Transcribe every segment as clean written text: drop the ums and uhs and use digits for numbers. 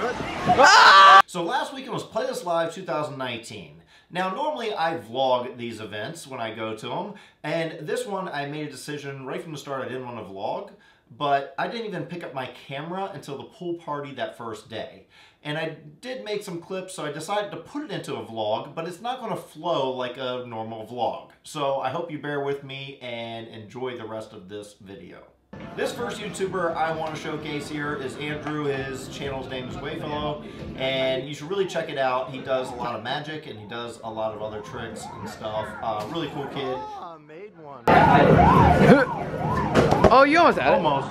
Good. Ah! So last weekend was Play This Live 2019. Now normally I vlog these events when I go to them, and this one I made a decision right from the start I didn't want to vlog, but I didn't even pick up my camera until the pool party that first day. And I did make some clips, so I decided to put it into a vlog, but it's not going to flow like a normal vlog. So I hope you bear with me and enjoy the rest of this video. This first YouTuber I want to showcase here is Andrew. His channel's name is Wayfellow, and you should really check it out. He does a lot of magic, and he does a lot of other tricks and stuff. Really cool kid. Oh, I made one. Oh, you almost had it. Almost.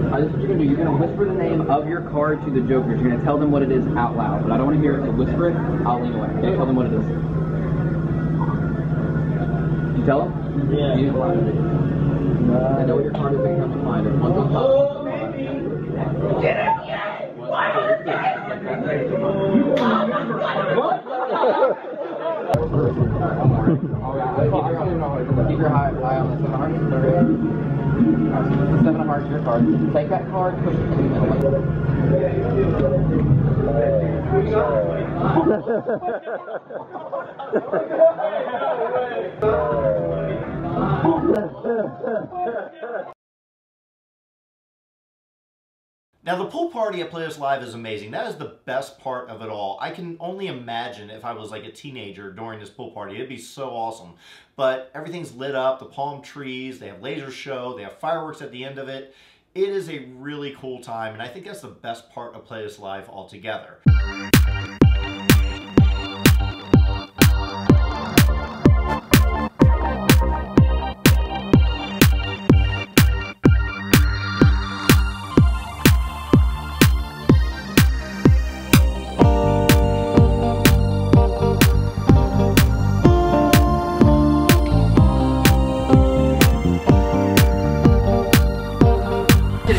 What you're gonna do, you're gonna whisper the name of your card to the jokers. You're gonna tell them what it is out loud, but I don't want to hear it. So whisper it. I'll lean away. Okay, tell them what it is. You tell them? Yeah. You I know what your card is. They come to find it. Once on top. Get it! Keep your eye on the 7 of hearts. 7 of hearts, your card. Take that card, push it in the middle. Now the pool party at Play This Live is amazing. That is the best part of it all. I can only imagine if I was like a teenager during this pool party. It'd be so awesome. But everything's lit up, the palm trees, they have laser show, they have fireworks at the end of it. It is a really cool time, and I think that's the best part of Play This Live altogether.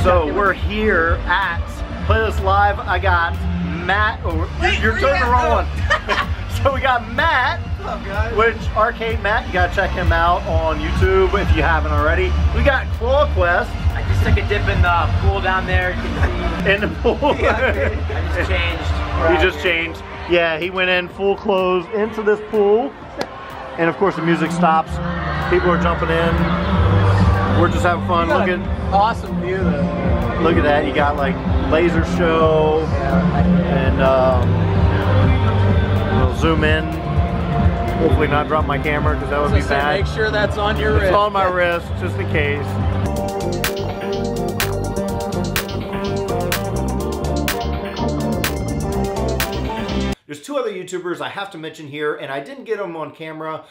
So we're here at Play This Live. I got Matt. Oh, you're turning the wrong one. So we got Matt, which Arcade Matt. You gotta check him out on YouTube if you haven't already. We got Claw Quest. I just took a dip in the pool down there. You can see. In the pool. I just changed. He just changed. Yeah, he went in full clothes into this pool, and of course the music stops. People are jumping in. We're just having fun. Look at Awesome view though. Look at that. You got like laser show, and we'll zoom in. Hopefully not drop my camera because that would be bad. Make sure that's on your wrist. It's on my wrist just in case. There's two other YouTubers I have to mention here, and I didn't get them on camera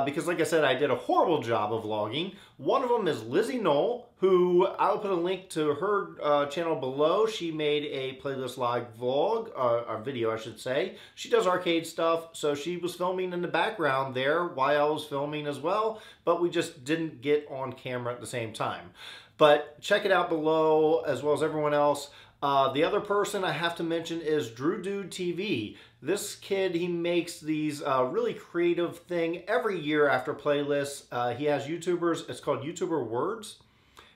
because, like I said, I did a horrible job of vlogging. One of them is Lizzie Knoll, who I'll put a link to her channel below. She made a Play This Live vlog, a video I should say. She does arcade stuff, so she was filming in the background there while I was filming as well, but we just didn't get on camera at the same time. But check it out below, as well as everyone else. The other person I have to mention is Drew Dude TV. This kid, he makes these really creative thing every year after playlists. He has YouTubers, it's called YouTuber Words.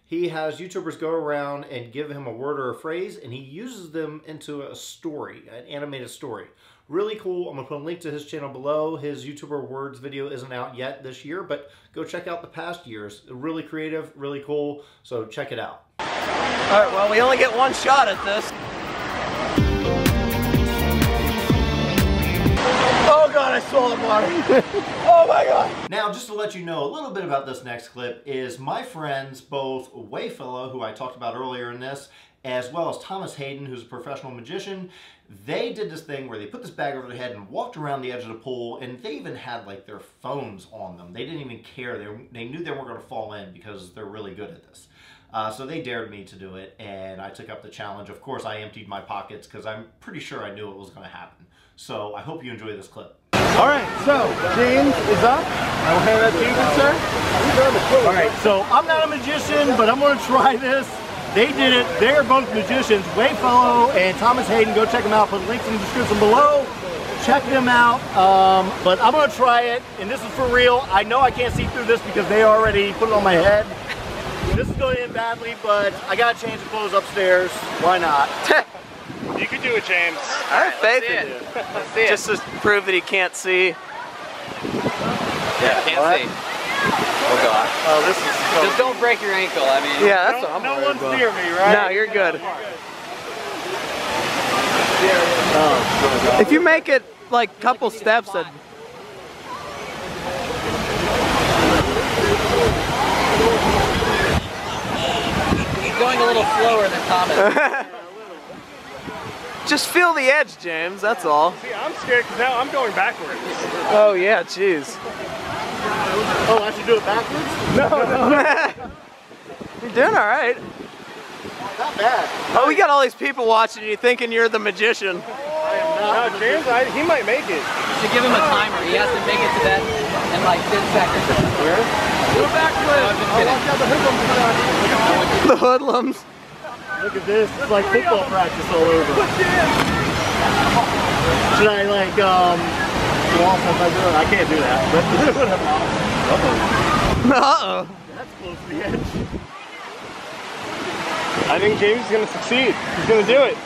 He has YouTubers go around and give him a word or a phrase, and he uses them into a story, an animated story. Really cool. I'm going to put a link to his channel below. His YouTuber Words video isn't out yet this year, but go check out the past years. Really creative, really cool, so check it out. Alright, well, we only get one shot at this. Oh god, I swallowed water. Oh my god. Now, just to let you know a little bit about this next clip is my friends, both Wayfellow, who I talked about earlier in this, as well as Thomas Hayden, who's a professional magician. They did this thing where they put this bag over their head and walked around the edge of the pool, and they even had like their phones on them. They didn't even care. They knew they weren't going to fall in because they're really good at this. So they dared me to do it, and I took up the challenge. Of course, I emptied my pockets because I'm pretty sure I knew it was going to happen. So I hope you enjoy this clip. All right, so James is up. I will hand that to you, good sir. All right, so I'm not a magician, but I'm going to try this. They did it. They are both magicians. Wade Fellow and Thomas Hayden. Go check them out. Put links in the description below. Check them out. But I'm going to try it. And this is for real. I know I can't see through this because they already put it on my head. This is going to end badly, but I got to change the clothes upstairs. Why not? You can do it, James. I have faith in you. Let's see it. Just to prove that he can't see. Yeah, can't see. Oh God. Oh, this is so Just don't break your ankle. I mean, Yeah, that's what I'm No worried one's about. near me, right? No, you're good. Oh, If you make it like a couple steps, that he's going a little slower than Thomas. just feel the edge, James. That's all. See, I'm scared because now I'm going backwards. Oh yeah, jeez. oh, I should do it backwards? You're doing all right. Not bad. Oh, we got all these people watching you, thinking you're the magician. No, James, he might make it. You should give him a timer. He has to make it to that in like 10 seconds. Where? Go backwards. The hoodlums. Look at this. It's like football practice all over. Should I like walk if I do it? I can't do that. But Uh-oh. that's close to the edge. I think James is going to succeed. He's going to do it.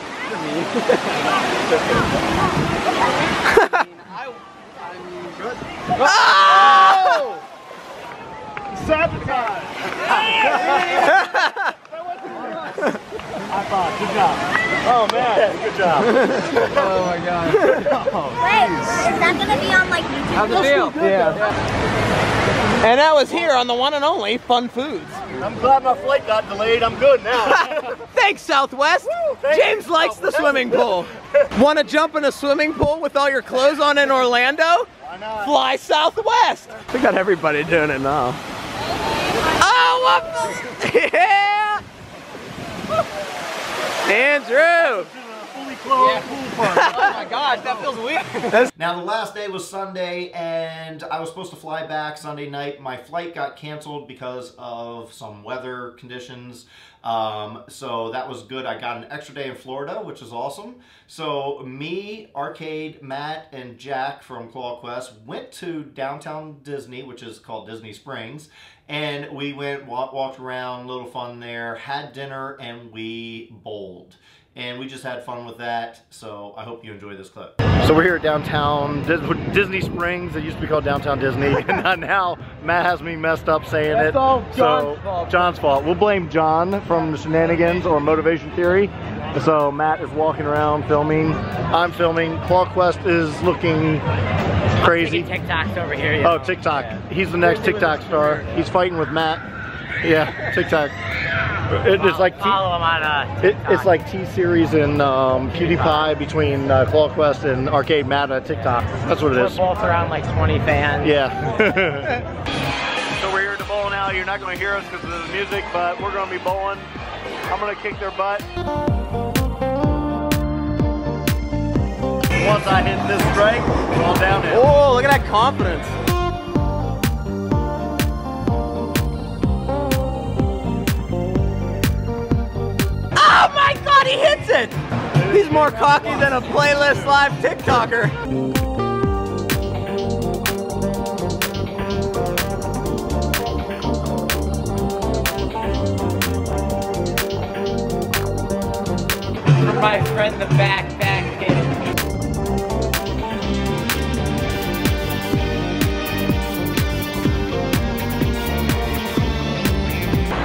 Oh! Sabotage! High five. Good job. Oh man, Good job. Oh my God. Wait, is that gonna be on like YouTube? How's it feel? Yeah. And that was here on the one and only FunFoods. I'm glad my flight got delayed. I'm good now. Thanks, Southwest. thank James you. likes the swimming pool. Want to jump in a swimming pool with all your clothes on in Orlando? Why not? Fly Southwest. We got everybody doing it now. Oh, what the? Yeah. Andrew. Fully clothed pool fun. Oh my gosh, that feels weird. Now the last day was Sunday and I was supposed to fly back Sunday night. My flight got canceled because of some weather conditions. So that was good. I got an extra day in Florida, which is awesome. So me, Arcade, Matt, and Jack from Claw Quest went to downtown Disney, which is called Disney Springs. And we went, walked around, little fun there, had dinner, and we bowled. And we just had fun with that, so I hope you enjoy this clip. So we're here at downtown Disney Springs. It used to be called Downtown Disney, and now Matt has me messed up saying it. all So John's fault. John's fault. We'll blame John from the Shenanigans or Motivation Theory. So Matt is walking around filming. I'm filming. Claw Quest is looking crazy. TikToks over here. Oh, TikTok. He's the next TikTok star. He's fighting with Matt. Yeah, TikTok. It's like Follow him on it's like T-Series and PewDiePie between Claw Quest and Arcade Matt at TikTok. That's what it is. both around like 20 fans. Yeah. So we're here at the bowling alley. You're not going to hear us because of the music, but we're going to be bowling. I'm going to kick their butt. Once I hit this strike, it's all downhill. Oh, look at that confidence. Oh my God, he hits it! He's more cocky than a Playlist Live TikToker. My friend, the back kid.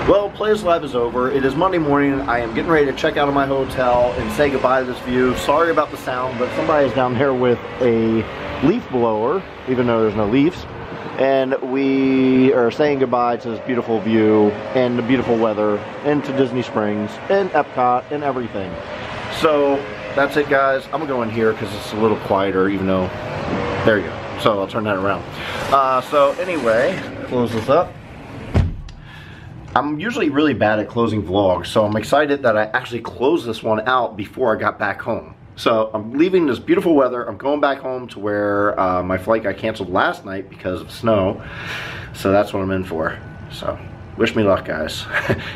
Well, Playlist Live is over. It is Monday morning. I am getting ready to check out of my hotel and say goodbye to this view. Sorry about the sound, but somebody is down here with a leaf blower, even though there's no leaves. And we are saying goodbye to this beautiful view and the beautiful weather and to Disney Springs and Epcot and everything. So that's it, guys. I'm gonna go in here because it's a little quieter, even though, there you go. So I'll turn that around. So anyway, close this up. I'm usually really bad at closing vlogs, so I'm excited that I actually closed this one out before I got back home. So I'm leaving this beautiful weather. I'm going back home to where my flight got canceled last night because of snow. So that's what I'm in for. So wish me luck, guys.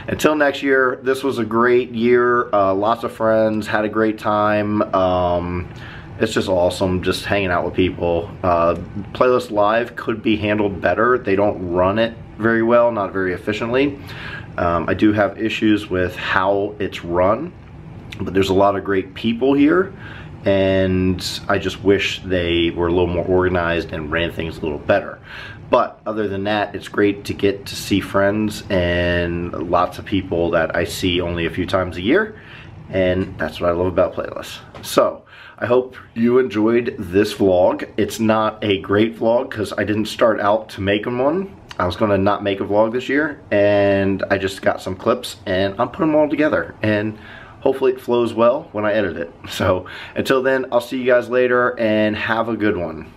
Until next year, this was a great year. Lots of friends, had a great time. It's just awesome just hanging out with people. Playlist Live could be handled better. They don't run it very well, not very efficiently. I do have issues with how it's run, but there's a lot of great people here, and I just wish they were a little more organized and ran things a little better. But other than that, it's great to get to see friends and lots of people that I see only a few times a year, and that's what I love about Playlists. So I hope you enjoyed this vlog. It's not a great vlog because I didn't start out to make one. I was gonna not make a vlog this year, and I just got some clips and I'm putting them all together, and hopefully it flows well when I edit it. So until then, I'll see you guys later and have a good one.